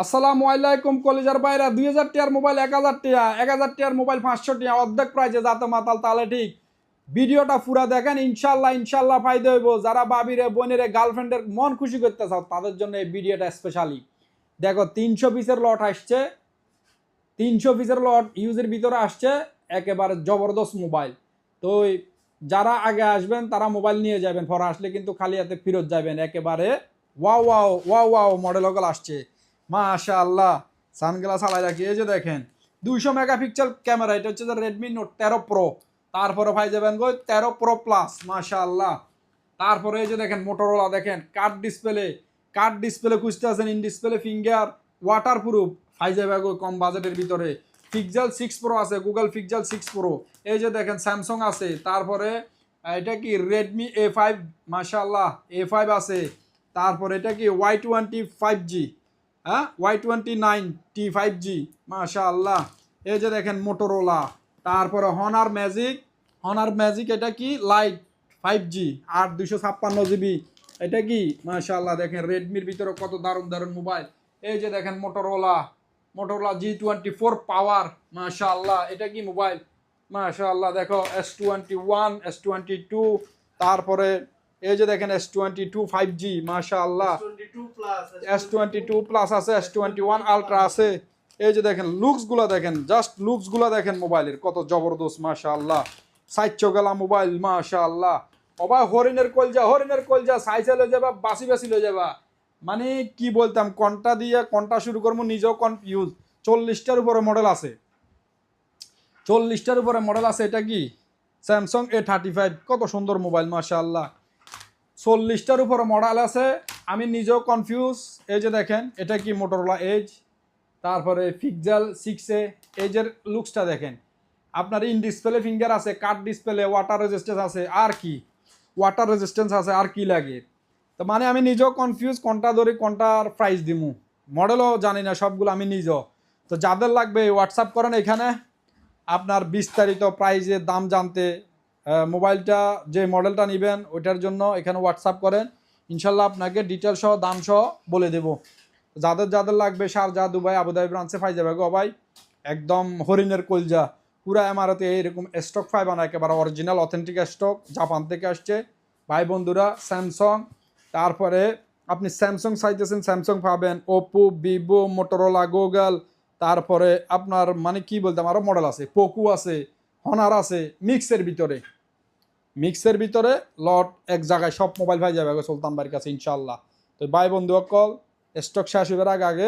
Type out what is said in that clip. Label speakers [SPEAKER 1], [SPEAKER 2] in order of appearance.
[SPEAKER 1] আসসালামু আলাইকুম কলেজার বাইরা 2000 টাকার মোবাইল 1000 টাকা 1000 টাকার মোবাইল 500 টাকা অর্ধেক প্রাইজে যাতে মাতাল তাহলে ঠিক ভিডিওটা পুরা দেখেন ইনশাল্লাহ ফায়দা হইব। যারা বাবিরে বোনেরে গার্লফ্রেন্ডের মন খুশি করতে চাও তাদের জন্য এই ভিডিওটা স্পেশালি। দেখো 300 পিসের লট আসছে, 300 পিসের লট ইউজের ভিতরে আসছে, একেবারে জবরদস্ত মোবাইল। তো যারা আগে আসবেন তারা মোবাইল নিয়ে যাবেন, পরে আসলে কিন্তু খালি হাতে ফেরত যাবেন। একেবারে wow wow wow wow model ওগুলো আসছে মাশাআল্লাহ। সানগ্লাস আলাই রাখি, এই যে দেখেন 200 মেগাপিক্সেল ক্যামেরা, এটা হচ্ছে রেডমি নোট 13 প্রো। তারপরে ভাই যাবেন গো 13 প্রো প্লাস মাশাআল্লাহ। তারপরে এই যে দেখেন মোটরোলা, দেখেন কার্ড ডিসপ্লে খুঁজতে আছেন, in display finger waterproof পাই যাবে গো কম বাজেটের ভিতরে। পিক্সেল 6 প্রো আছে, গুগল পিক্সেল 6 প্রো। এই যে দেখেন স্যামসাং আছে, তারপরে এটা কি রেডমি A5 মাশাআল্লাহ A5 আছে। তারপরে এটা কি Y20 5G, হ্যাঁ Y29T 5G মাশাআল্লাহ। এই যে দেখেন মোটরোলা, তারপরে হনার ম্যাজিক এটা কি লাইট 5G আর 256 GB। এটা কি মাশাআল্লাহ, দেখেন রেডমির ভিতরে কত দারুণ দারুণ মোবাইল। এই যে দেখেন মোটরোলা G24 পাওয়ার মাশাআল্লাহ। এটা কি মোবাইল মাশাআল্লাহ, দেখো S21 S22। তারপরে এই যে দেখেন S22 5G মাশাআল্লাহ, S22 প্লাস আছে, S21 আলট্রা আছে। এই যে দেখেন লুকসগুলো দেখেন, জাস্ট লুকসগুলো দেখেন মোবাইলের কত জবরদস্ত মাশাআল্লাহ। সাইজ গেলা মোবাইল মাশাআল্লাহ। অবাই হরিণের কলজা সাইজে লয়ে যাবা, বাসি লয়ে যাবা। মানে কি বলতাম, কোনটা দিয়ে কোনটা শুরু করবো নিজেও কনফিউজ। 40টার উপরে মডেল আছে, 40টার উপরে মডেল আছে। এটা কি স্যামসাং A35, কত সুন্দর মোবাইল মাশাআল্লাহ। 40টার উপরে মডেল আছে, আমি নিজেও কনফিউজ। এই যে দেখেন এটা কি মোটরোলা এজ, তারপরে পিক্সেল 6A। এজের লুকসটা দেখেন, আপনার ইন ডিসপ্লে ফিঙ্গার আছে, কাট ডিসপ্লে, ওয়াটার রেজিস্ট্যান্স আছে। আর কি ওয়াটার রেজিস্ট্যান্স আছে, আর কি লাগে? তো মানে আমি নিজেও কনফিউজ, কোনটা ধরি কোনটার প্রাইস দিমু, মডেলও জানি না সবগুলো আমি নিজেও। তো যাদের লাগবে হোয়াটসঅ্যাপ করেন এখানে, আপনার বিস্তারিত প্রাইজের দাম জানতে মোবাইলটা যে মডেলটা নেবেন ওইটার জন্য এখানে হোয়াটসঅ্যাপ করেন, ইনশাল্লাহ আপনাকে ডিটেল সহ দাম সহ বলে দেব। যাদের লাগবে শারজাহ, দুবাই, আবুধাবি ব্রাঞ্চে পাই যাবে গো ভাই, একদম হরিণের কলজা পুরা এমআরতে এইরকম স্টক পাইবা না, একেবারে অরিজিনাল অথেন্টিক স্টক, জাপান থেকে আসছে ভাই বন্ধুরা। স্যামসাং, তারপরে আপনি স্যামসাং চাইতেছেন স্যামসাং পাবেন, ওপো, ভিভো, মোটরোলা, গুগল, তারপরে আপনার মানে কি বলতাম আরও মডেল আছে, পোকো আছে, হনার আছে। মিক্সের ভিতরে লট এক জায়গায় সব মোবাইল পাই যাবে সুলতান ভাইয়ের কাছে ইনশাল্লাহ। তো ভাই বন্ধু কল স্টক শেষ হইবার আগে